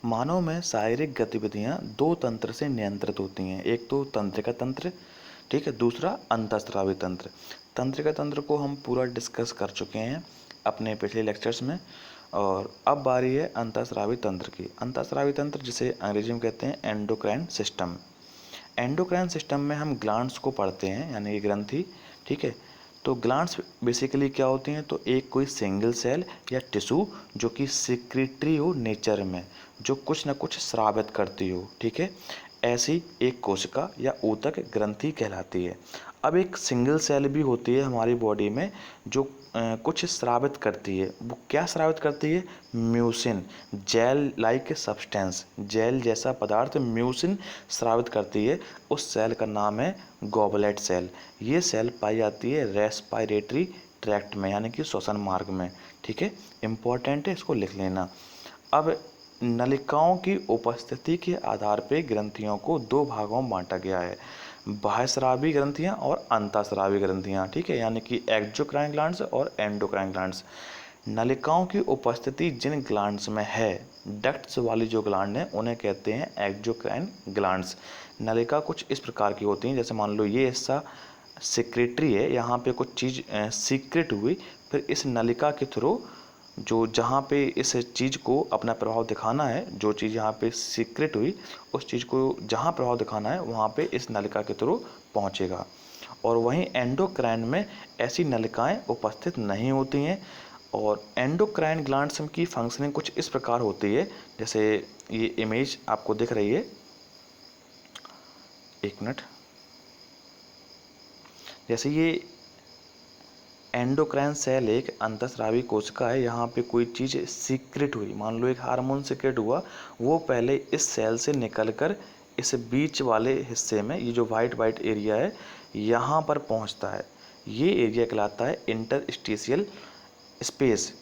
मानव में शारीरिक गतिविधियां दो तंत्र से नियंत्रित होती हैं। एक तो तंत्रिका तंत्र, ठीक है, दूसरा अंतःस्रावी तंत्र। तंत्रिका तंत्र को हम पूरा डिस्कस कर चुके हैं अपने पिछले लेक्चर्स में, और अब बारी है अंतःस्रावी तंत्र की। अंतःस्रावी तंत्र जिसे अंग्रेजी में कहते हैं एंडोक्राइन सिस्टम। एंडोक्राइन सिस्टम में हम ग्लैंड्स को पढ़ते हैं, यानी कि ग्रंथि, ठीक है। तो ग्लैंड्स बेसिकली क्या होती हैं, तो एक कोई सिंगल सेल या टिश्यू जो कि सिक्रेटरी हो नेचर में, जो कुछ ना कुछ स्रावित करती हो, ठीक है, ऐसी एक कोशिका या ऊतक ग्रंथि कहलाती है। अब एक सिंगल सेल भी होती है हमारी बॉडी में जो कुछ स्रावित करती है। वो क्या स्रावित करती है? Mucin, gel like substance, gel जैसा पदार्थ म्यूसिन स्रावित करती है। उस सेल का नाम है गॉबलेट सेल। ये सेल पाई जाती है रेस्पिरेटरी ट्रैक्ट में, यानी कि श्वसन मार्ग में, ठीक है, इंपॉर्टेंट है, इसको लिख लेना। अब नलिकाओं की उपस्थिति के आधार पर ग्रंथियों को दो भागों में बांटा गया है, बाह्यस्रावी ग्रंथियां और अंतःस्रावी ग्रंथियां, ठीक है, यानी कि एक्सोक्राइन ग्लैंड्स और एंडोक्राइन ग्लैंड्स। नलिकाओं की उपस्थिति जिन ग्लैंड्स में है, डक्ट्स वाली जो ग्लैंड है, उन्हें कहते हैं एक्सोक्राइन ग्लैंड्स। नलिका कुछ इस प्रकार की होती हैं, जैसे मान लो ये हिस्सा सिक्रेटरी है, यहाँ पे कुछ चीज़ सीक्रेट हुई, फिर इस नलिका के थ्रू जो जहाँ पे इस चीज़ को अपना प्रभाव दिखाना है, जो चीज़ यहाँ पे सीक्रेट हुई, उस चीज़ को जहाँ प्रभाव दिखाना है वहाँ पे इस नलिका के थ्रू पहुँचेगा। और वहीं एंडोक्राइन में ऐसी नलिकाएं उपस्थित नहीं होती हैं। और एंडोक्राइन ग्लैंड्स की फंक्शनिंग कुछ इस प्रकार होती है, जैसे ये इमेज आपको दिख रही है, एक मिनट, जैसे ये एंडोक्राइन सेल एक अंतःस्रावी कोशिका है। यहाँ पे कोई चीज़ सीक्रेट हुई, मान लो एक हार्मोन सीक्रेट हुआ, वो पहले इस सेल से निकलकर इस बीच वाले हिस्से में, ये जो वाइट वाइट एरिया है, यहाँ पर पहुँचता है। ये एरिया कहलाता है इंटरस्टिशियल स्पेस,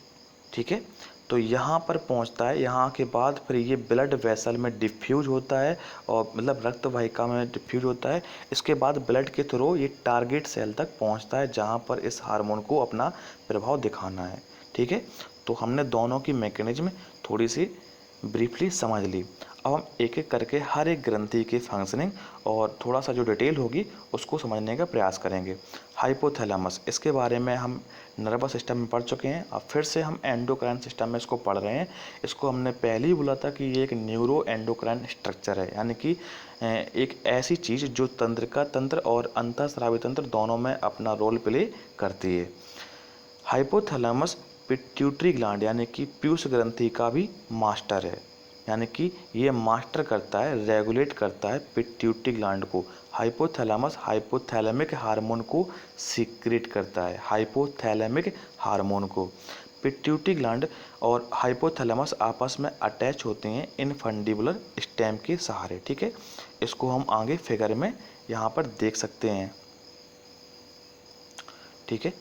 ठीक है। तो यहाँ पर पहुँचता है, यहाँ के बाद फिर ये ब्लड वेसल में डिफ्यूज होता है, और मतलब रक्त वाहिका में डिफ्यूज होता है। इसके बाद ब्लड के थ्रू ये टारगेट सेल तक पहुँचता है, जहाँ पर इस हार्मोन को अपना प्रभाव दिखाना है, ठीक है। तो हमने दोनों की मैकेनिज्म थोड़ी सी ब्रीफली समझ ली। अब हम एक एक करके हर एक ग्रंथि की फंक्शनिंग और थोड़ा सा जो डिटेल होगी उसको समझने का प्रयास करेंगे। हाइपोथैलेमस, इसके बारे में हम नर्वस सिस्टम में पढ़ चुके हैं, अब फिर से हम एंडोक्राइन सिस्टम में इसको पढ़ रहे हैं। इसको हमने पहले ही बोला था कि ये एक न्यूरो एंडोक्राइन स्ट्रक्चर है, यानी कि एक ऐसी चीज़ जो तंत्रिका तंत्र और अंतःस्रावी तंत्र दोनों में अपना रोल प्ले करती है। हाइपोथैलेमस पिट्यूटरी ग्लैंड यानी कि पीयूष ग्रंथि का भी मास्टर है, यानी कि ये मास्टर करता है, रेगुलेट करता है पिट्यूटरी ग्लैंड को। हाइपोथैलेमस हाइपोथैलेमिक हार्मोन को सीक्रेट करता है, हाइपोथैलेमिक हार्मोन को। पिट्यूटरी ग्लैंड और हाइपोथैलेमस आपस में अटैच होते हैं इनफंडिबुलर स्टेम के सहारे, ठीक है। इसको हम आगे फिगर में यहाँ पर देख सकते हैं, ठीक है।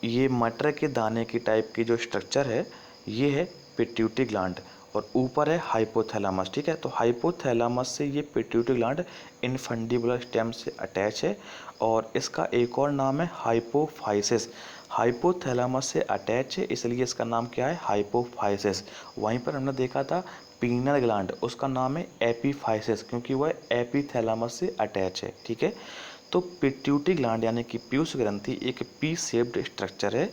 ये मटर के दाने की टाइप की जो स्ट्रक्चर है, ये है पिट्यूटरी ग्लैंड, और ऊपर है हाइपोथैलेमस, ठीक है। तो हाइपोथैलेमस से ये पिट्यूटरी ग्लैंड इनफंडिबुलर स्टेम से अटैच है, और इसका एक और नाम है हाइपोफाइसिस। हाइपोथैलेमस से अटैच है, इसलिए इसका नाम क्या है? हाइपोफाइसिस। वहीं पर हमने देखा था पीनल ग्लैंड, उसका नाम है एपीफाइसिस, क्योंकि वह एपीथैलेमस से अटैच है, ठीक है। तो पिट्यूटरी ग्लैंड यानी कि पीयूष ग्रंथि एक पी शेप्ड स्ट्रक्चर है,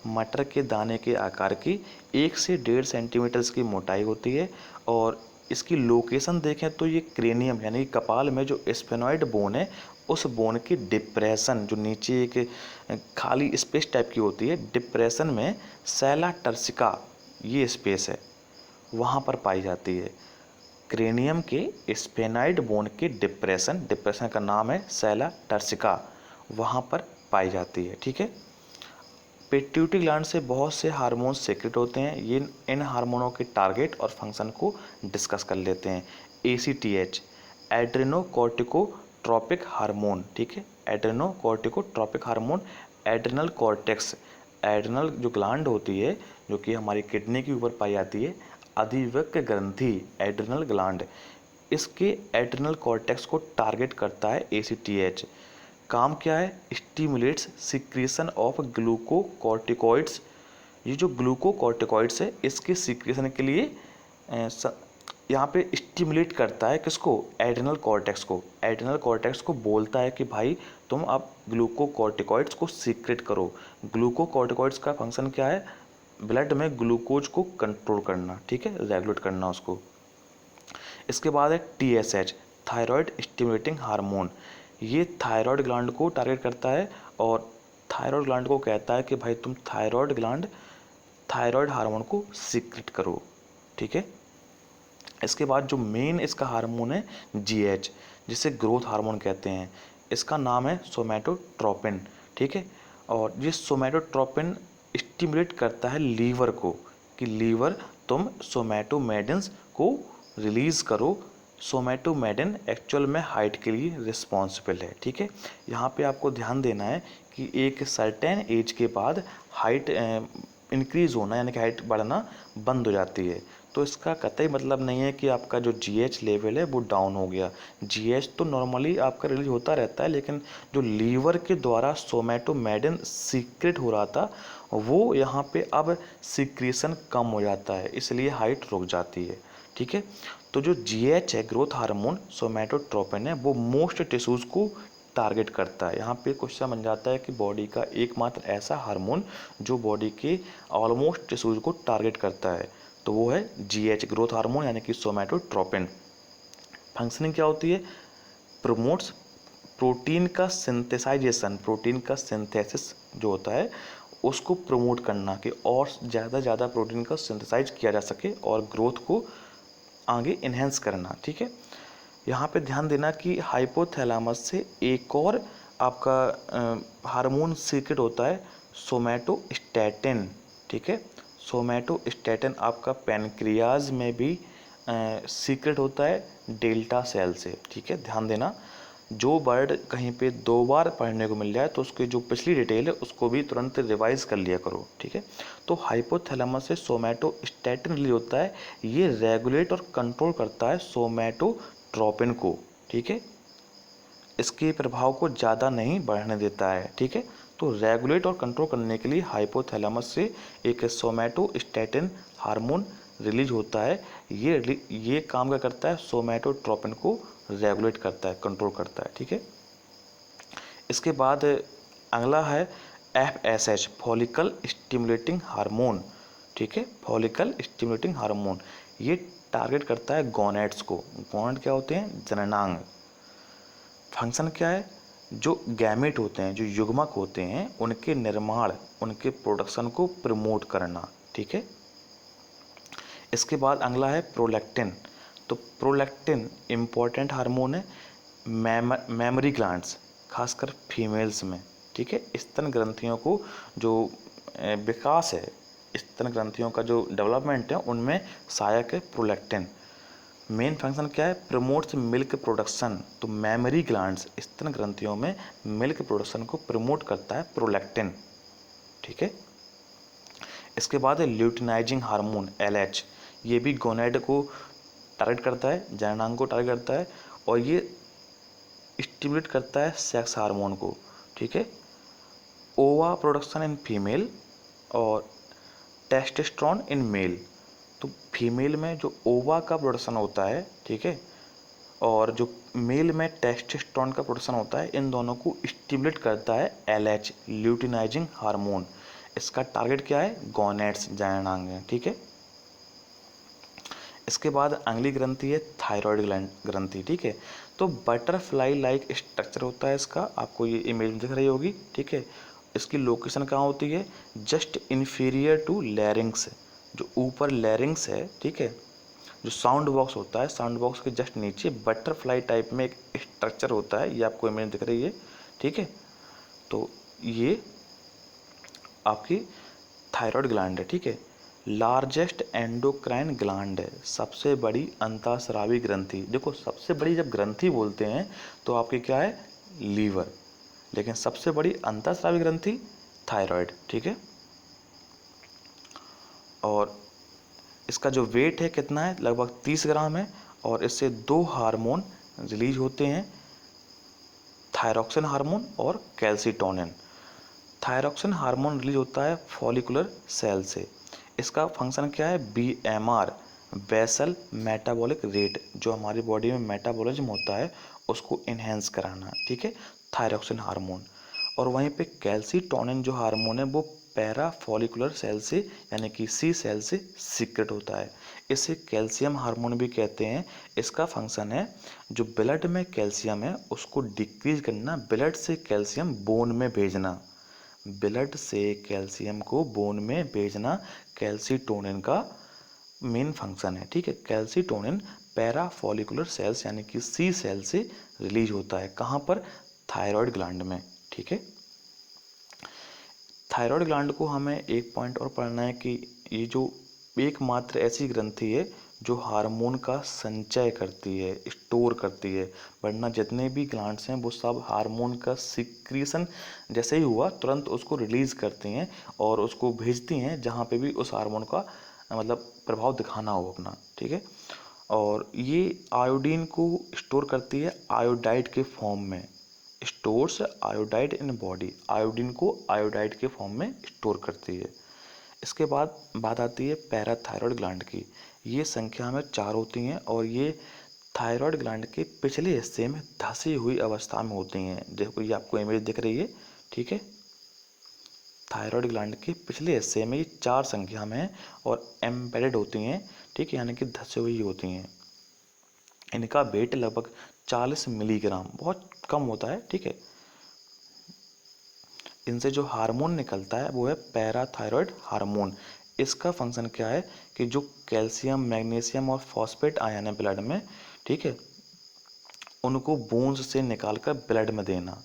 मटर के दाने के आकार की, 1 से 1.5 सेंटीमीटर की मोटाई होती है। और इसकी लोकेशन देखें तो ये क्रेनियम यानी कि कपाल में जो स्फेनॉइड बोन है, उस बोन की डिप्रेशन, जो नीचे एक खाली स्पेस टाइप की होती है, डिप्रेशन में सैला टर्सिका ये स्पेस है, वहाँ पर पाई जाती है। क्रेनियम के स्फेनाइड बोन के डिप्रेशन का नाम है सैला टर्सिका, वहाँ पर पाई जाती है, ठीक है। पिट्यूटरी ग्लैंड से बहुत से हार्मोन सेक्रेट होते हैं। ये इन हार्मोनों के टारगेट और फंक्शन को डिस्कस कर लेते हैं। ACTH एड्रेनोकॉर्टिकोट्रोपिक हार्मोन, ठीक है, adrenocorticotropic hormone. Adrenal cortex, adrenal जो ग्लैंड होती है जो कि हमारी किडनी के ऊपर पाई जाती है, अधिवृक्क ग्रंथि एड्रेनल ग्लैंड, इसके एड्रेनल कॉर्टेक्स को टारगेट करता है ACTH। काम क्या है? Stimulates secretion of glucocorticoids. ये जो ग्लूकोकॉर्टिकॉइड्स है, इसके सिक्रीशन के लिए यहाँ पे स्टिमुलेट करता है किसको, एड्रिनल कॉर्टेक्स को। एड्रिनल कॉर्टेक्स को बोलता है कि भाई तुम अब ग्लूकोकॉर्टिकॉइड्स को सीक्रेट करो। ग्लूकोकॉर्टिकॉइड्स का फंक्शन क्या है, ब्लड में ग्लूकोज को कंट्रोल करना, ठीक है, रेगुलेट करना उसको। इसके बाद है TSH, थायराइड स्टिमुलेटिंग हार्मोन। ये थायराइड ग्लैंड को टारगेट करता है और थायराइड ग्लैंड को कहता है कि भाई तुम थायराइड ग्लैंड थायराइड हार्मोन को सीक्रेट करो, ठीक है। इसके बाद जो मेन इसका हार्मोन है GH, जिसे ग्रोथ हार्मोन कहते हैं। इसका नाम है सोमैटोट्रोपिन, ठीक है। और ये सोमैटोट्रोपिन स्टिमुलेट करता है लीवर को कि लीवर तुम सोमैटोमेडिन्स को रिलीज़ करो। सोमैटोमेडिन एक्चुअल में हाइट के लिए रिस्पॉन्सिबल है, ठीक है। यहाँ पे आपको ध्यान देना है कि एक सर्टेन एज के बाद हाइट इंक्रीज़ होना यानी कि हाइट बढ़ना बंद हो जाती है। तो इसका कतई मतलब नहीं है कि आपका जो GH लेवल है वो डाउन हो गया। GH तो नॉर्मली आपका रिलीज होता रहता है, लेकिन जो लीवर के द्वारा सोमैटोमेडिन सीक्रेट हो रहा था वो यहाँ पे अब सीक्रेशन कम हो जाता है, इसलिए हाइट रुक जाती है, ठीक है। तो जो GH है, ग्रोथ हार्मोन सोमैटोट्रोपिन है, वो मोस्ट टिश्यूज़ को टारगेट करता है। यहाँ पे क्वेश्चन बन जाता है कि बॉडी का एकमात्र ऐसा हार्मोन जो बॉडी के ऑलमोस्ट टिश्यूज़ को टारगेट करता है, तो वो है GH, ग्रोथ हार्मोन यानी कि सोमैटोट्रोपिन। फंक्शनिंग क्या होती है, प्रमोट्स प्रोटीन का सिंथेसाइजेशन, प्रोटीन का सिंथेसिस जो होता है उसको प्रमोट करना कि और ज़्यादा प्रोटीन का सिंथेसाइज किया जा सके और ग्रोथ को आगे इन्हेंस करना, ठीक है। यहाँ पे ध्यान देना कि हाइपोथैलेमस से एक और आपका हार्मोन सीक्रेट होता है सोमैटोस्टैटिन, ठीक है। सोमैटोस्टैटिन आपका पैनक्रियाज में भी सीक्रेट होता है डेल्टा सेल से, ठीक है। ध्यान देना, जो वर्ड कहीं पे 2 बार पढ़ने को मिल जाए तो उसकी जो पिछली डिटेल है उसको भी तुरंत रिवाइज कर लिया करो, ठीक है। तो हाइपोथैलेमस से सोमैटोस्टैटिन रिलीज होता है, ये रेगुलेट और कंट्रोल करता है सोमैटोट्रोपिन को, ठीक है। इसके प्रभाव को ज़्यादा नहीं बढ़ने देता है, ठीक है। तो रेगुलेट और कंट्रोल करने के लिए हाइपोथैलेमस से एक सोमैटोस्टैटिन हार्मोन रिलीज होता है। ये काम क्या करता है, सोमैटोट्रोपिन को रेगुलेट करता है, कंट्रोल करता है, ठीक है। इसके बाद अगला है FSH, फॉलिकल स्टिमुलेटिंग हार्मोन, ठीक है। फॉलिकल स्टिमुलेटिंग हार्मोन ये टारगेट करता है गोनेड्स को। गोनेड क्या होते हैं, जननांग। फंक्शन क्या है, जो गैमेट होते हैं, जो युग्मक होते हैं, उनके निर्माण, उनके प्रोडक्शन को प्रमोट करना, ठीक है। इसके बाद अगला है प्रोलैक्टिन। तो प्रोलैक्टिन इम्पॉर्टेंट हार्मोन है मेमोरी ग्लैंड्स, खासकर फीमेल्स में, ठीक है। स्तन ग्रंथियों को जो विकास है, स्तन ग्रंथियों का जो डेवलपमेंट है उनमें सहायक है प्रोलैक्टिन। मेन फंक्शन क्या है, प्रमोट्स मिल्क प्रोडक्शन। तो मेमोरी ग्लैंड्स, स्तन ग्रंथियों में मिल्क प्रोडक्शन को प्रमोट करता है प्रोलैक्टिन, ठीक है। इसके बाद है ल्यूटिनाइजिंग हार्मोन LH, ये भी गोनेड को टारगेट करता है, जननांग को टारगेट करता है और ये स्टिमुलेट करता है सेक्स हार्मोन को, ठीक है। ओवा प्रोडक्शन इन फीमेल और टेस्टोस्टेरोन इन मेल। तो फीमेल में जो ओवा का प्रोडक्शन होता है, ठीक है, और जो मेल में टेस्टोस्टेरोन का प्रोडक्शन होता है, इन दोनों को स्टिमुलेट करता है LH, ल्यूटिनाइजिंग हार्मोन। इसका टारगेट क्या है, गोनेड्स, जननांग, ठीक है। इसके बाद अगली ग्रंथि है थायराइड ग्रंथि, ठीक है। तो बटरफ्लाई लाइक स्ट्रक्चर होता है इसका, आपको ये इमेज दिख रही होगी, ठीक है। इसकी लोकेशन कहाँ होती है, जस्ट इन्फीरियर टू लैरिंग्स, जो ऊपर लैरिंग्स है, ठीक है, जो साउंड बॉक्स होता है, साउंड बॉक्स के जस्ट नीचे बटरफ्लाई टाइप में एक स्ट्रक्चर होता है, ये आपको इमेज दिख रही है, ठीक है। तो ये आपकी थायराइड ग्लैंड है, ठीक है। लार्जेस्ट एंडोक्राइन ग्लैंड है, सबसे बड़ी अंतःस्रावी ग्रंथि। देखो सबसे बड़ी जब ग्रंथि बोलते हैं तो आपकी क्या है, लीवर, लेकिन सबसे बड़ी अंतःस्रावी ग्रंथि थायराइड, ठीक है। और इसका जो वेट है कितना है, लगभग 30 ग्राम है और इससे 2 हार्मोन रिलीज होते हैं, थायरॉक्सिन हार्मोन और कैल्सिटोनिन। थायरॉक्सिन हार्मोन रिलीज होता है फॉलिकुलर सेल से। इसका फंक्शन क्या है, BMR, बेसल मेटाबॉलिक रेट, जो हमारी बॉडी में मेटाबॉलिज्म होता है उसको इन्हेंस कराना, ठीक है, थायरॉक्सिन हार्मोन। और वहीं पे कैल्सीटोनिन जो हार्मोन है वो पैरा फॉलिकुलर सेल से यानी कि सी सेल से सीक्रेट होता है। इसे कैल्शियम हार्मोन भी कहते हैं। इसका फंक्शन है जो ब्लड में कैल्शियम है उसको डिक्रीज करना, ब्लड से कैल्शियम बोन में भेजना, ब्लड से कैल्शियम को बोन में भेजना कैल्सीटोनिन का मेन फंक्शन है, ठीक है। कैल्सीटोनिन पैरा फॉलिकुलर सेल्स यानी कि सी सेल से रिलीज होता है, कहाँ पर, थायराइड ग्लैंड में, ठीक है। थायराइड ग्लैंड को हमें एक पॉइंट और पढ़ना है कि ये जो एकमात्र ऐसी ग्रंथि है जो हार्मोन का संचय करती है, स्टोर करती है, वरना जितने भी ग्लैंड्स हैं वो सब हार्मोन का सिक्रीशन जैसे ही हुआ तुरंत उसको रिलीज करती हैं और उसको भेजती हैं जहाँ पे भी उस हार्मोन का मतलब प्रभाव दिखाना हो अपना, ठीक है। और ये आयोडीन को स्टोर करती है आयोडाइड के फॉर्म में, stores iodide in body, iodine को आयोडाइड के फॉर्म में स्टोर करती है। इसके बाद बात आती है पैराथायरॉयड ग्लैंड की। ये संख्या में 4 होती हैं और ये थायराइड ग्लैंड के पिछले हिस्से में धसी हुई अवस्था में होती हैं। देखो ये आपको इमेज दिख रही है, ठीक है। थायराइड ग्लैंड के पिछले हिस्से में ये 4 संख्या में है और एम्बेडेड होती हैं, ठीक है, यानी कि धसी हुई होती हैं। इनका वेट लगभग 40 मिलीग्राम, बहुत कम होता है, ठीक है। इनसे जो हार्मोन निकलता है वो है पैराथायरॉयड हार्मोन। इसका फंक्शन क्या है कि जो कैल्शियम, मैग्नीशियम और फॉस्फेट आयन है ब्लड में, ठीक है, उनको बोन्स से निकालकर ब्लड में देना।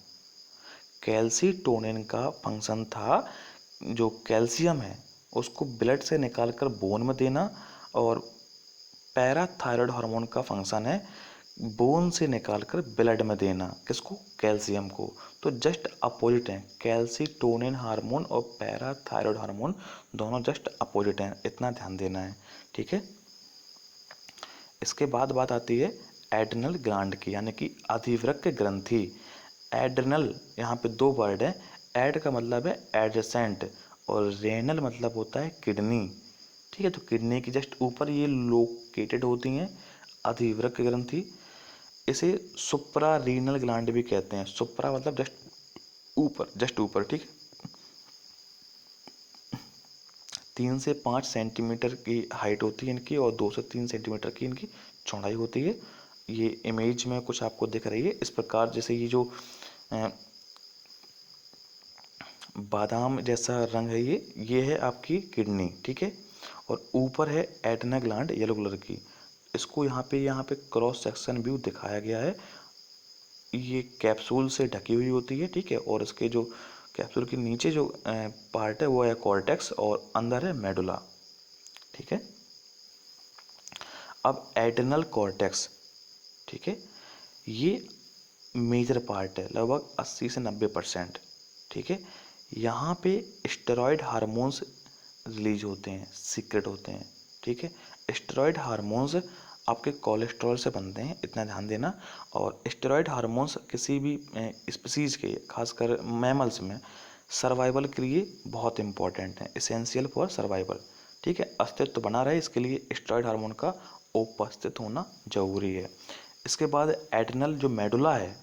कैल्सीटोनिन का फंक्शन था जो कैल्शियम है उसको ब्लड से निकालकर बोन में देना, और पैराथायरॉयड हार्मोन का फंक्शन है बोन से निकालकर ब्लड में देना, किसको, कैल्शियम को। तो जस्ट अपोजिट हैं, कैल्सीटोनिन हार्मोन और पैराथायरॉयड हार्मोन दोनों जस्ट अपोजिट हैं, इतना ध्यान देना है, ठीक है। इसके बाद बात आती है एड्रिनल ग्लैंड की, यानी कि अधिवृक्क ग्रंथि। एड्रिनल, यहाँ पे 2 वर्ड है, एड का मतलब है एडजेसेंट और रेनल मतलब होता है किडनी, ठीक है। तो किडनी की जस्ट ऊपर ये लोकेटेड होती हैं अधिवृक्क ग्रंथि। इसे सुप्रा रीनल ग्लैंड भी कहते हैं। सुप्रा मतलब जस्ट ऊपर, ठीक है। 3 से 5 सेंटीमीटर की हाइट होती है इनकी और 2 से 3 सेंटीमीटर की इनकी चौड़ाई होती है। ये इमेज में कुछ आपको दिख रही है इस प्रकार, जैसे ये जो बादाम जैसा रंग है ये है आपकी किडनी, ठीक है। और ऊपर है एडना ग्लैंड येलो कलर की। इसको यहाँ पे क्रॉस सेक्शन व्यू दिखाया गया है। ये कैप्सूल से ढकी हुई होती है, ठीक है। और इसके जो कैप्सूल के नीचे जो पार्ट है वो है कॉर्टेक्स और अंदर है मेडुला, ठीक है। अब एड्रिनल कॉर्टेक्स, ठीक है, ये मेजर पार्ट है, लगभग 80 से 90%, ठीक है। यहाँ पे स्टेरॉयड हार्मोन्स रिलीज होते हैं, सीक्रेट होते हैं, ठीक है। स्टेरॉयड हार्मोन्स आपके कोलेस्ट्रॉल से बनते हैं, इतना ध्यान देना। और स्टेरॉयड हार्मोन्स किसी भी स्पीसीज के, खासकर मैमल्स में सर्वाइवल के लिए बहुत इंपॉर्टेंट है, इसेंशियल फॉर सर्वाइवल, ठीक है। अस्तित्व बना रहे इसके लिए स्टेरॉयड हार्मोन का उपस्थित होना जरूरी है। इसके बाद एड्रिनल जो मेडुला है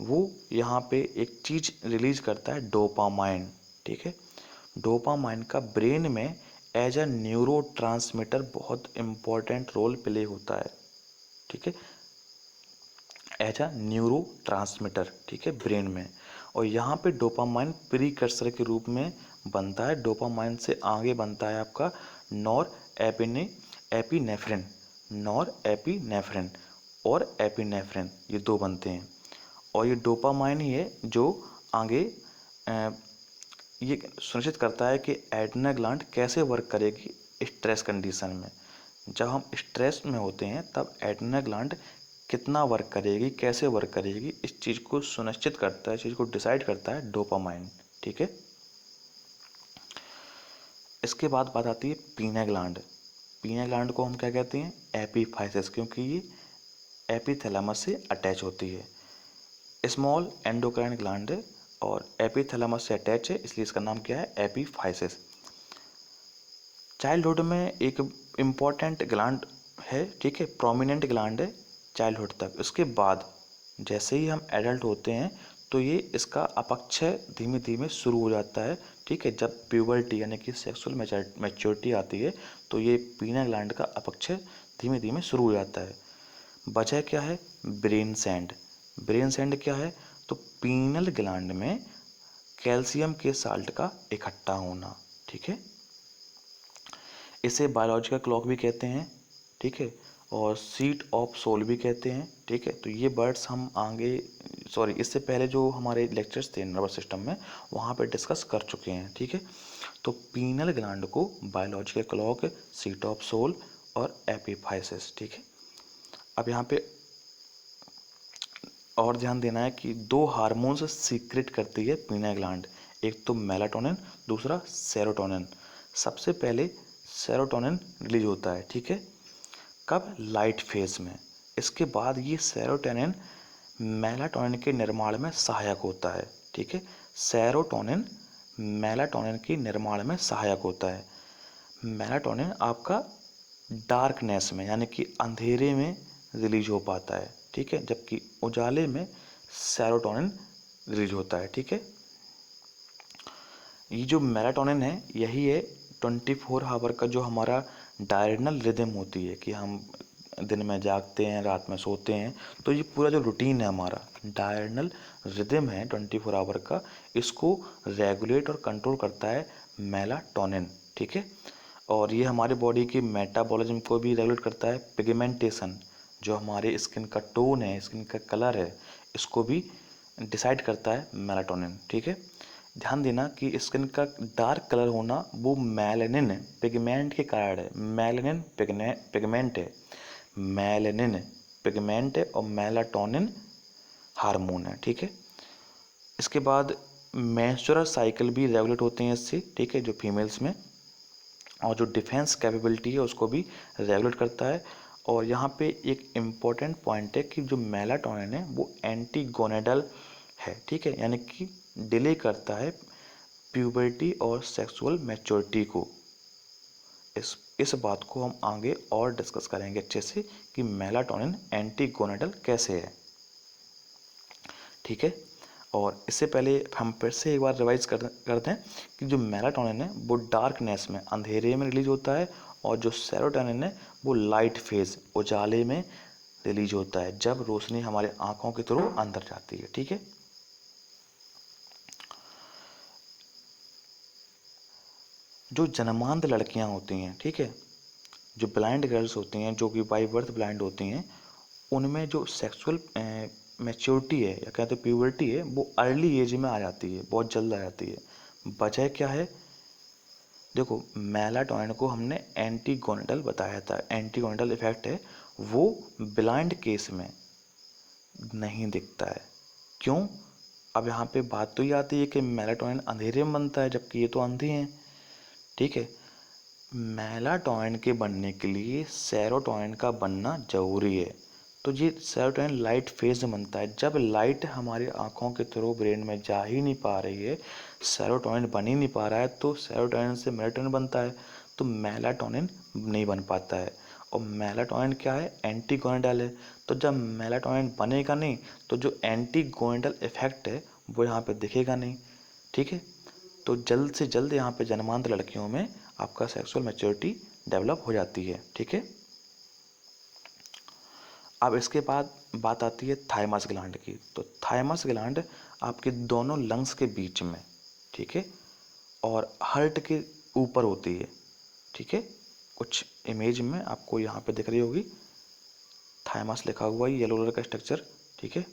वो यहाँ पे एक चीज़ रिलीज करता है, डोपामाइन, ठीक है। डोपामाइन का ब्रेन में एज अ न्यूरोट्रांसमीटर बहुत इम्पोर्टेंट रोल प्ले होता है, ठीक है, एज अ न्यूरोट्रांसमीटर, ठीक है, ब्रेन में। और यहाँ पे डोपामाइन प्रीकर्सर के रूप में बनता है। डोपामाइन से आगे बनता है आपका नॉर एपिनेफ्रिन, नॉर एपिनेफ्रिन और एपिनेफ्रिन, ये 2 बनते हैं। और ये डोपामाइन ही है जो आगे ये सुनिश्चित करता है कि एड्रिनल ग्लैंड कैसे वर्क करेगी स्ट्रेस कंडीशन में। जब हम स्ट्रेस में होते हैं तब एड्रिनल ग्लैंड कितना वर्क करेगी, कैसे वर्क करेगी, इस चीज़ को सुनिश्चित करता है, इस चीज़ को डिसाइड करता है डोपामाइन, ठीक है। इसके बाद बात आती है पीने ग्लैंड। पीने ग्लैंड को हम क्या कहते हैं, एपीफाइसिस, क्योंकि ये एपीथैलेमस से अटैच होती है। स्मॉल एंडोक्राइन ग्लैंड है और एपीथैलेमस से अटैच है, इसलिए इसका नाम क्या है, एपीफाइसिस। चाइल्डहुड में एक इम्पॉर्टेंट ग्लैंड है, ठीक है, प्रोमिनेंट ग्लैंड है चाइल्डहुड तक। उसके बाद जैसे ही हम एडल्ट होते हैं तो ये इसका अपक्षय धीमे धीमे शुरू हो जाता है, ठीक है। जब प्यूबर्टी यानी कि सेक्सुअल मैच्योरिटी आती है तो ये पीनल ग्लैंड का अपक्षय धीमे धीमे शुरू हो जाता है। वजह क्या है? Brain sand. ब्रेन सैंड क्या है? तो पीनल ग्लैंड में कैल्शियम के साल्ट का इकट्ठा होना, ठीक है। इसे बायोलॉजिकल क्लॉक भी कहते हैं, ठीक है, और सीट ऑफ सोल भी कहते हैं, ठीक है। तो ये वर्ड्स हम आगे, सॉरी, इससे पहले जो हमारे लेक्चर्स थे नर्वस सिस्टम में वहाँ पे डिस्कस कर चुके हैं, ठीक है। तो पीनल ग्लैंड को biological clock, seat of soul और एपिफाइसिस, ठीक है। अब यहाँ पे और ध्यान देना है कि दो हार्मोन्स सीक्रेट करती है पीनल ग्लैंड, एक तो मेलाटोनिन, दूसरा सेरोटोनिन। सबसे पहले सेरोटोनिन रिलीज होता है, ठीक है, कब? लाइट फेज में। इसके बाद ये सेरोटोनिन मेलाटोनिन के निर्माण में सहायक होता है, ठीक है। सेरोटोनिन मेलाटोनिन के निर्माण में सहायक होता है। मेलाटोनिन आपका डार्कनेस में यानी कि अंधेरे में रिलीज हो पाता है, ठीक है, जबकि उजाले में सेरोटोनिन रिलीज होता है, ठीक है। ये जो मेलाटोनिन है यही है 24 आवर का जो हमारा डायरनल रिदम होती है कि हम दिन में जागते हैं, रात में सोते हैं, तो ये पूरा जो रूटीन है हमारा डायरनल रिदम है 24 आवर का, इसको रेगुलेट और कंट्रोल करता है मेलाटोनिन, ठीक है। और ये हमारे बॉडी की मेटाबॉलिज्म को भी रेगुलेट करता है। पिगमेंटेशन, जो हमारे स्किन का टोन है, स्किन का कलर है, इसको भी डिसाइड करता है मेलाटोनिन, ठीक है। ध्यान देना कि स्किन का डार्क कलर होना वो मेलानिन पिगमेंट के कारण है। मेलानिन पिगमेंट है, मेलानिन पिगमेंट है और मेलाटोनिन हार्मोन है, ठीक है। इसके बाद मेंस्ट्रुअल साइकिल भी रेगुलेट होते हैं इससे, ठीक है, जो फीमेल्स में, और जो डिफेंस कैपेबिलिटी है उसको भी रेगुलेट करता है। और यहाँ पे एक इम्पॉर्टेंट पॉइंट है कि जो मेलाटोनिन है वो एंटीगोनेडल है, ठीक है, यानी कि डिले करता है प्यूबर्टी और सेक्सुअल मैच्योरिटी को। इस बात को हम आगे और डिस्कस करेंगे अच्छे से कि मेलाटोनिन एंटीगोनेडल कैसे है, ठीक है। और इससे पहले हम फिर से एक बार रिवाइज करते हैं कि जो मेलाटोनिन है वो डार्कनेस में, अंधेरे में रिलीज होता है, और जो सेरोटोनिन है वो लाइट फेज, उजाले में रिलीज होता है जब रोशनी हमारे आंखों के थ्रू अंदर जाती है, ठीक है। जो जन्मांध लड़कियां होती हैं, ठीक है, जो ब्लाइंड गर्ल्स होती हैं, जो कि बाई बर्थ ब्लाइंड होती हैं, उनमें जो सेक्सुअल मैच्योरिटी है या कहते हैं प्यूबर्टी है वो अर्ली एज में आ जाती है, बहुत जल्द आ जाती है। वजह क्या है? देखो, मेलाटोनिन को हमने एंटीगोनेडल बताया था, एंटीगोनेडल इफेक्ट है, वो ब्लाइंड केस में नहीं दिखता है। क्यों? अब यहाँ पे बात तो ये आती है कि मेलाटोनिन अंधेरे में बनता है जबकि ये तो अंधे हैं, ठीक है। मेलाटोनिन के बनने के लिए सेरोटोनिन का बनना जरूरी है। तो ये सेरोटोनिन लाइट फेज में बनता है। जब लाइट हमारी आंखों के थ्रू ब्रेन में जा ही नहीं पा रही है, सेरोटोनिन बन ही नहीं पा रहा है, तो सेरोटोनिन से मेलाटोनिन बनता है, तो मेलाटोनिन नहीं बन पाता है। और मेलाटोनिन क्या है? एंटीगोनेडल है। तो जब मेलाटोनिन बनेगा नहीं तो जो एंटीगोनेडल इफेक्ट है वो यहाँ पे दिखेगा नहीं, ठीक है। तो जल्द से जल्द यहाँ पे जन्मांध लड़कियों में आपका सेक्सुअल मैच्योरिटी डेवलप हो जाती है, ठीक है। अब इसके बाद बात आती है थाइमस ग्लैंड की। तो थाइमस ग्लैंड आपके दोनों लंग्स के बीच में, ठीक है, और हार्ट के ऊपर होती है, ठीक है। कुछ इमेज में आपको यहाँ पे दिख रही होगी, थाइमस लिखा हुआ है, येलो कलर का स्ट्रक्चर, ठीक है।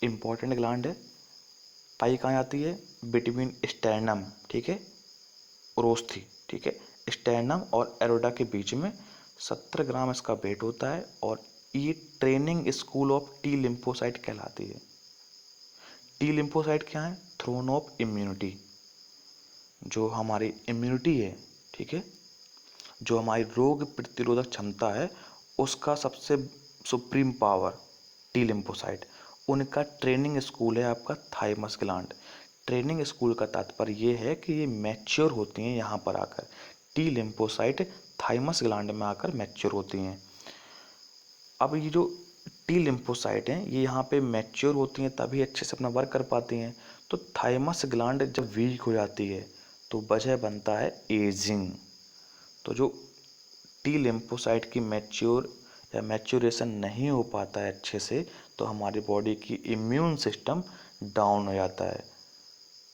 इंपॉर्टेंट ग्लैंड है। पाई कहाँ आती है? बिटवीन स्टर्नम, ठीक है, उरोस्थी, ठीक है, स्टर्नम और एरोडा के बीच में। 70 ग्राम इसका वेट होता है और ये training school of T lymphocyte कहलाती है। टी लिम्फोसाइट क्या है? Throne of immunity. जो हमारी इम्यूनिटी है, ठीक है, जो हमारी रोग प्रतिरोधक क्षमता है, उसका सबसे सुप्रीम पावर टी लिम्फोसाइट, उनका ट्रेनिंग स्कूल है आपका थाइमस ग्लैंड। ट्रेनिंग स्कूल का तात्पर्य ये है कि ये मैच्योर होती हैं यहाँ पर आकर। टी लिम्फोसाइट थाइमस ग्लैंड में आकर मैच्योर होती हैं। अब ये जो टी लिम्फोसाइट हैं ये यहाँ पे मैच्योर होती हैं तभी अच्छे से अपना वर्क कर पाती हैं। तो थाइमस ग्लैंड जब वीक हो जाती है तो वजह बनता है एजिंग। तो जो टी लिम्फोसाइट की मैच्योर या मैच्योरेशन नहीं हो पाता है अच्छे से तो हमारी बॉडी की इम्यून सिस्टम डाउन हो जाता है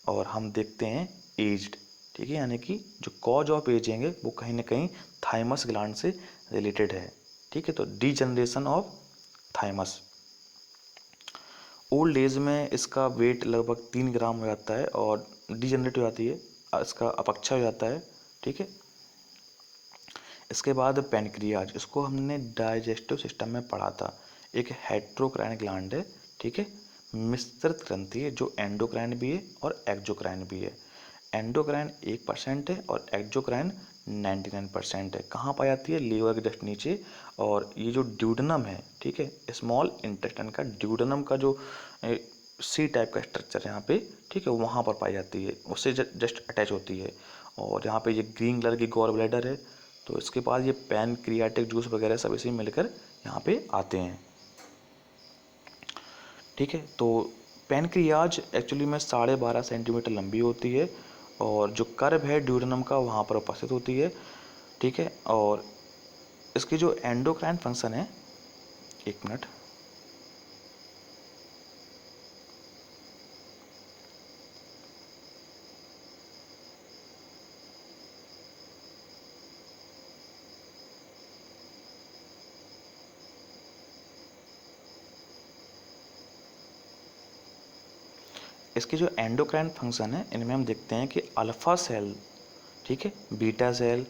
और हम देखते हैं एज्ड। ठीक है, यानी कि जो कॉज ऑफ एजिंग है वो कहीं ना कहीं थाइमस ग्लैंड से रिलेटेड है। ठीक है, तो degeneration of thymus. Old age में इसका वेट लगभग 3 ग्राम हो जाता है और डीजनरेट हो जाती है, इसका अपक्षा हो जाता है। ठीक है, इसके बाद पैनक्रियाज, इसको हमने डाइजेस्टिव सिस्टम में पढ़ा था। एक हेट्रोक्राइन ग्लैंड है। ठीक है, मिश्रित ग्रंथि है जो एंडोक्राइन भी है और एक्जोक्राइन भी है। एंडोक्राइन 1% है और एक्जोक्राइन 99% है। कहाँ पाई जाती है? लीवर के जस्ट नीचे। और ये जो ड्यूडनम है, ठीक है, स्मॉल इंटेस्टाइन का ड्यूडनम का जो सी टाइप का स्ट्रक्चर यहाँ पे, ठीक है, वहाँ पर पाई जाती है, उससे जस्ट अटैच होती है। और यहाँ पे ये ग्रीन कलर की गॉल ब्लैडर है। तो इसके बाद ये पैनक्रियाटिक जूस वगैरह सब इसी में मिलकर यहाँ पे आते हैं। ठीक है, तो पैनक्रियाज एक्चुअली में 12.5 सेंटीमीटर लंबी होती है और जो कर्व है ड्यूडेनम का वहाँ पर उपस्थित होती है। ठीक है, और इसकी जो एंडोक्राइन फंक्शन है, 1 मिनट, इसकी जो एंडोक्राइन फंक्शन है इनमें हम देखते हैं कि अल्फा सेल, ठीक है, बीटा सेल,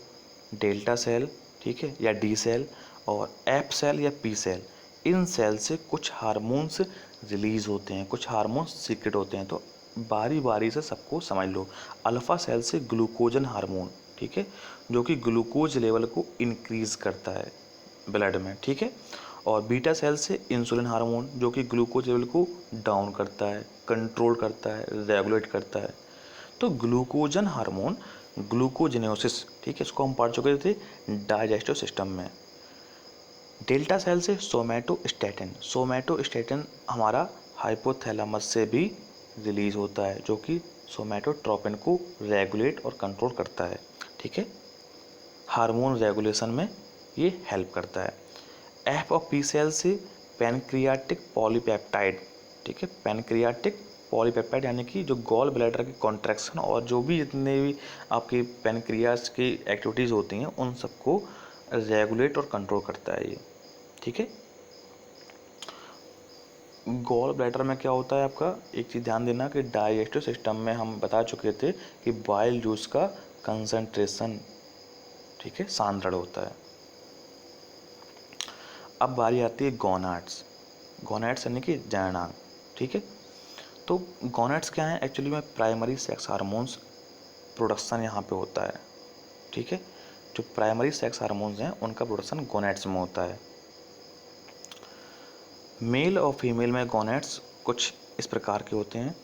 डेल्टा सेल, ठीक है, या डी सेल और एफ सेल या पी सेल, इन सेल से कुछ हार्मोन्स रिलीज होते हैं, कुछ हार्मोन्स सीक्रेट होते हैं। तो बारी बारी से सबको समझ लो। अल्फा सेल से ग्लूकोजन हार्मोन, ठीक है, जो कि ग्लूकोज लेवल को इंक्रीज करता है ब्लड में। ठीक है, और बीटा सेल से इंसुलिन हार्मोन जो कि ग्लूकोज लेवल को डाउन करता है, कंट्रोल करता है, रेगुलेट करता है। तो ग्लूकोजन हार्मोन ग्लूकोजिनोसिस, ठीक है, इसको हम पढ़ चुके थे डाइजेस्टिव सिस्टम में। डेल्टा सेल से सोमैटोस्टैटिन, सोमैटोस्टैटिन हमारा हाइपोथैलेमस से भी रिलीज होता है जो कि सोमैटोट्रोपिन को रेगुलेट और कंट्रोल करता है। ठीक है, हार्मोन रेगुलेशन में ये हेल्प करता है। एफ और पी सेल से पैनक्रियाटिक पॉलीपेप्टाइड, ठीक है, पैनक्रियाटिक पॉलीपेप्टाइड यानी कि जो गॉल ब्लैडर की कॉन्ट्रैक्शन और जो भी जितने भी आपके पैनक्रियाज की एक्टिविटीज़ होती हैं उन सबको रेगुलेट और कंट्रोल करता है ये। ठीक है, गॉल ब्लैडर में क्या होता है आपका, एक चीज़ ध्यान देना कि डाइजेस्टिव सिस्टम में हम बता चुके थे कि बाइल जूस का कंसंट्रेशन, ठीक है, सांद्रण होता है। अब बारी आती है गोनाड्स। गोनाड्स यानी कि जननांग। ठीक है, तो गोनाड्स क्या है? एक्चुअली में प्राइमरी सेक्स हार्मोन्स प्रोडक्शन यहाँ पे होता है। ठीक है, जो प्राइमरी सेक्स हार्मोन्स हैं उनका प्रोडक्शन गोनाड्स में होता है। मेल और फीमेल में गोनाड्स कुछ इस प्रकार के होते हैं।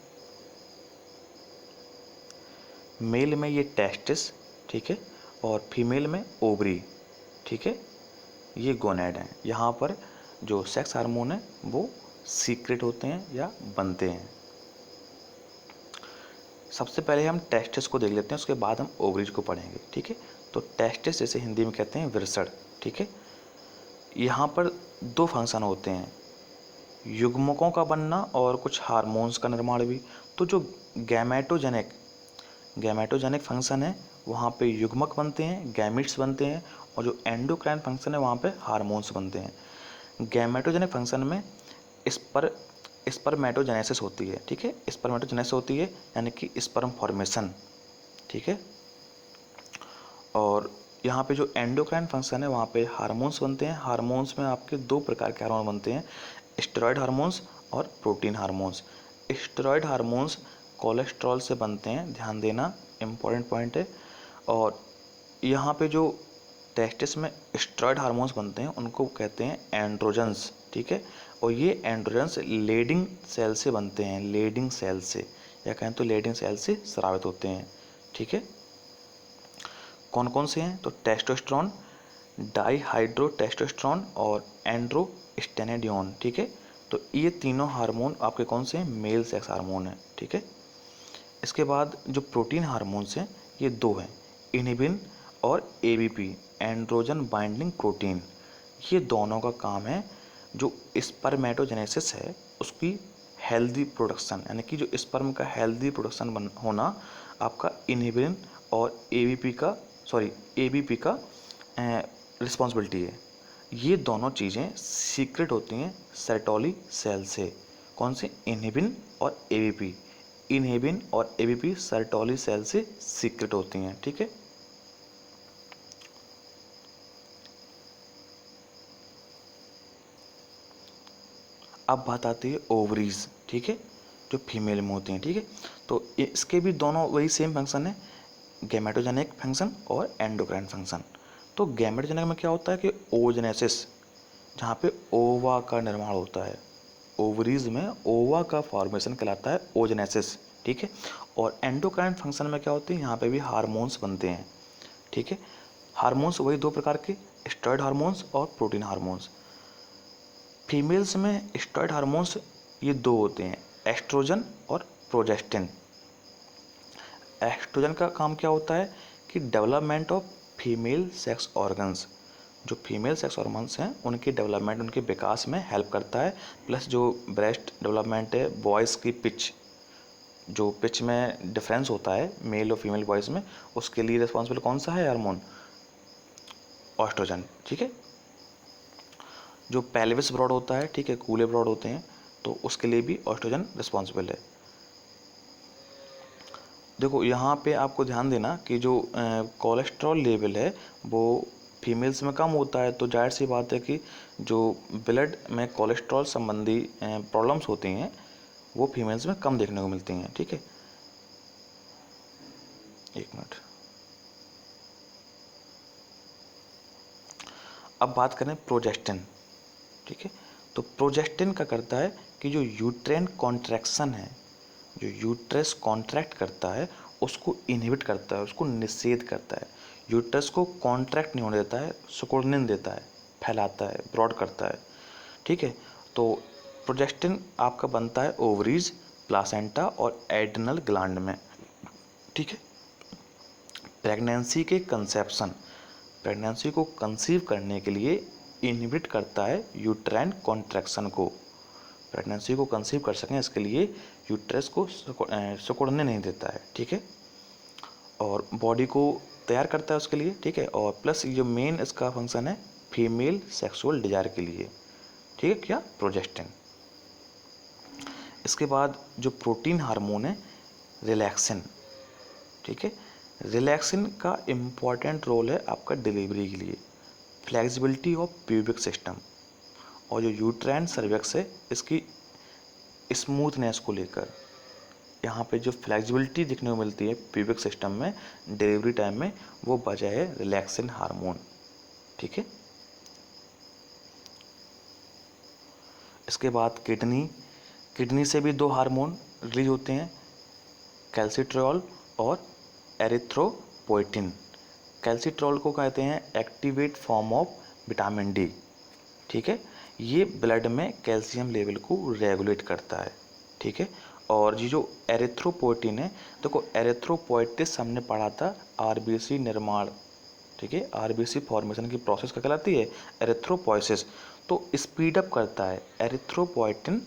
मेल में ये टेस्टिस, ठीक है, और फीमेल में ओवरी। ठीक है, ये गोनैड हैं। यहाँ पर जो सेक्स हार्मोन है वो सीक्रेट होते हैं या बनते हैं। सबसे पहले हम टेस्टिस को देख लेते हैं, उसके बाद हम ओवरीज को पढ़ेंगे। ठीक है, तो टेस्टिस जैसे हिंदी में कहते हैं विरसड़। ठीक है, यहाँ पर 2 फंक्शन होते हैं, युग्मकों का बनना और कुछ हार्मोन्स का निर्माण भी। तो जो गैमेटोजेनिक गैमेटोजेनिक फंक्शन है वहाँ पे युग्मक बनते हैं, गैमिट्स बनते हैं, और जो एंडोक्राइन फंक्शन है वहाँ पे हार्मोन्स बनते हैं। गैमेटोजेनिक फंक्शन में स्पर्मेटोजेनेसिस होती है। ठीक है, स्पर्मेटोजेनेसिस होती है यानी कि स्पर्म फॉर्मेशन। ठीक है, और यहाँ पे जो एंडोक्राइन फंक्शन है वहाँ पे हार्मोन्स बनते हैं। हार्मोन्स में आपके 2 प्रकार के हार्मोन बनते हैं, स्टेरॉयड हार्मोन्स और protein hormones. Steroid hormones cholesterol से बनते हैं, ध्यान देना, इम्पॉर्टेंट पॉइंट है। और यहाँ पे जो टेस्टिस में स्टेरॉयड हार्मोन्स बनते हैं उनको कहते हैं एंड्रोजन्स। ठीक है, और ये एंड्रोजन्स लेडिंग सेल से बनते हैं, लेडिंग सेल से, या कहें तो लेडिंग सेल से स्रावित होते हैं। ठीक है, कौन कौन से हैं? तो टेस्टोस्टेरोन, डाईहाइड्रोटेस्टोस्टेरोन और एंड्रोस्टेनेडियोन, ठीक है। तो ये तीनों हार्मोन आपके कौन से हैं? मेल सेक्स हार्मोन हैं, ठीक है। इसके बाद जो प्रोटीन हार्मोन्स हैं ये दो हैं, इनहिबिन और एबीपी, एंड्रोजन बाइंडिंग प्रोटीन। ये दोनों का काम है जो स्पर्मेटोजेनेसिस है उसकी हेल्दी प्रोडक्शन, यानी कि जो स्पर्म का हेल्दी प्रोडक्शन होना आपका इनहिबिन और एबीपी का रिस्पॉन्सिबिलिटी है। ये दोनों चीज़ें सीक्रेट होती हैं सर्टोली सेल से। कौन से? इनहिबिन और एबीपी। इनहिबिन और एबीपी सर्टोली सेल से सीक्रेट होती हैं, ठीक है। अब बात आती है ओवरीज, ठीक है, जो फीमेल में होती हैं, ठीक है। तो इसके भी दोनों वही सेम फंक्शन है, गैमेटोजेनिक फंक्शन और एंडोक्राइन फंक्शन। तो गैमेटोजेनिक में क्या होता है कि ओजेनेसिस, जहाँ पे ओवा का निर्माण होता है, ओवरीज में ओवा का फॉर्मेशन कहलाता है ओजेनेसिस, ठीक है। और एंडोक्राइन फंक्शन में क्या होती है? यहाँ पे भी हार्मोन्स बनते हैं, ठीक है। हार्मोन्स वही दो प्रकार के, स्टेरॉयड हार्मोन्स और प्रोटीन हार्मोन्स। फीमेल्स में स्टेरॉयड हार्मोन्स ये दो होते हैं, एस्ट्रोजन और प्रोजेस्टिन। एस्ट्रोजन का काम क्या होता है कि development of female sex organs, जो फीमेल सेक्स ऑर्गन्स हैं उनकी डेवलपमेंट, उनके विकास में हेल्प करता है। प्लस जो ब्रेस्ट डेवलपमेंट है, वॉइस की पिच, जो पिच में डिफरेंस होता है मेल और फीमेल वॉइस में, उसके लिए रिस्पॉन्सिबल कौन सा है हार्मोन? एस्ट्रोजन, ठीक है। जो पेल्विस ब्रॉड होता है, ठीक है, कूले ब्रॉड होते हैं, तो उसके लिए भी एस्ट्रोजन रिस्पॉन्सिबल है। देखो यहाँ पे आपको ध्यान देना कि जो कोलेस्ट्रॉल लेवल है वो फीमेल्स में कम होता है, तो जाहिर सी बात है कि जो ब्लड में कोलेस्ट्रॉल संबंधी प्रॉब्लम्स होती हैं वो फीमेल्स में कम देखने को मिलती हैं, ठीक है। एक मिनट, अब बात करें प्रोजेस्टिन, ठीक है। तो प्रोजेस्टिन क्या करता है कि जो यूट्रेन कॉन्ट्रैक्शन है, जो यूट्रस कॉन्ट्रैक्ट करता है उसको इनहिबिट करता है, उसको निषेध करता है। यूट्रस को कॉन्ट्रैक्ट नहीं होने देता है, सिकुड़ने नहीं देता है, फैलाता है, ब्रॉड करता है, ठीक है। तो प्रोजेस्टिन आपका बनता है ओवरीज, प्लासेंटा और एड्रिनल ग्लैंड में, ठीक है। प्रेगनेंसी के कंसेप्शन, प्रेगनेंसी को कंसीव करने के लिए इनहिबिट करता है यूट्राइन कॉन्ट्रैक्शन को। प्रेगनेंसी को कंसीव कर सकें इसके लिए यूट्रस को सिकुड़ने नहीं देता है, ठीक है। और बॉडी को तैयार करता है उसके लिए, ठीक है। और प्लस ये मेन इसका फंक्शन है फीमेल सेक्सुअल डिजायर के लिए, ठीक है, क्या? प्रोजेस्टिन। इसके बाद जो प्रोटीन हार्मोन है रिलैक्सिन, ठीक है। रिलैक्सिन का इम्पॉर्टेंट रोल है आपका डिलीवरी के लिए, फ्लेक्सिबिलिटी ऑफ प्यूबिक सिस्टम, और जो यूट्राइन सर्विक्स है इसकी स्मूथनेस को लेकर। यहाँ पे जो फ्लेक्सिबिलिटी दिखने को मिलती है प्यूबिक सिस्टम में डिलीवरी टाइम में, वो वजह है रिलैक्सिन हार्मोन, ठीक है। इसके बाद किडनी से भी दो हार्मोन रिलीज होते हैं, कैल्सिट्रियोल और एरिथ्रोपोइटिन। कैल्सिट्रियोल को कहते हैं activate form of vitamin D, ठीक है। ये ब्लड में कैल्शियम लेवल को रेगुलेट करता है, ठीक है। और ये जो एरिथ्रोपोइटिन है, देखो एरिथ्रोपोइटिस हमने पढ़ा था आरबीसी निर्माण, ठीक है, आरबीसी फॉर्मेशन की प्रोसेस क्या कहलाती है? एरिथ्रोपोइसिस। तो स्पीड अप करता है एरिथ्रोपोइटिन,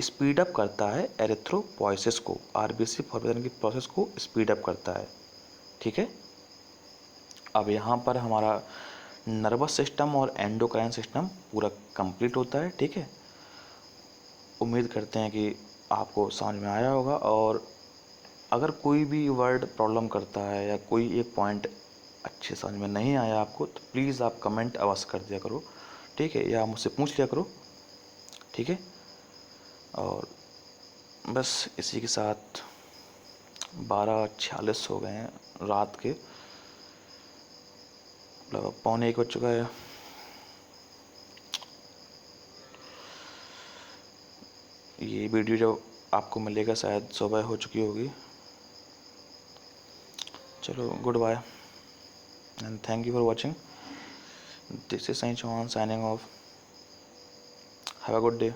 स्पीड अप करता है एरिथ्रोपोइसिस को, आरबीसी फॉर्मेशन की प्रोसेस को स्पीड अप करता है, ठीक है। अब यहाँ पर हमारा नर्वस सिस्टम और एंडोक्राइन सिस्टम पूरा कंप्लीट होता है, ठीक है। उम्मीद करते हैं कि आपको समझ में आया होगा, और अगर कोई भी वर्ड प्रॉब्लम करता है या कोई एक पॉइंट अच्छे समझ में नहीं आया आपको, तो प्लीज़ आप कमेंट अवश्य कर दिया करो, ठीक है, या मुझसे पूछ लिया करो, ठीक है। और बस इसी के साथ 12:46 हो गए हैं रात के, मतलब 12:45 बज चुका है। ये वीडियो जब आपको मिलेगा शायद सुबह हो चुकी होगी। चलो good bye. and thank you for watching. This is Saint Chauhan signing off. Have a good day.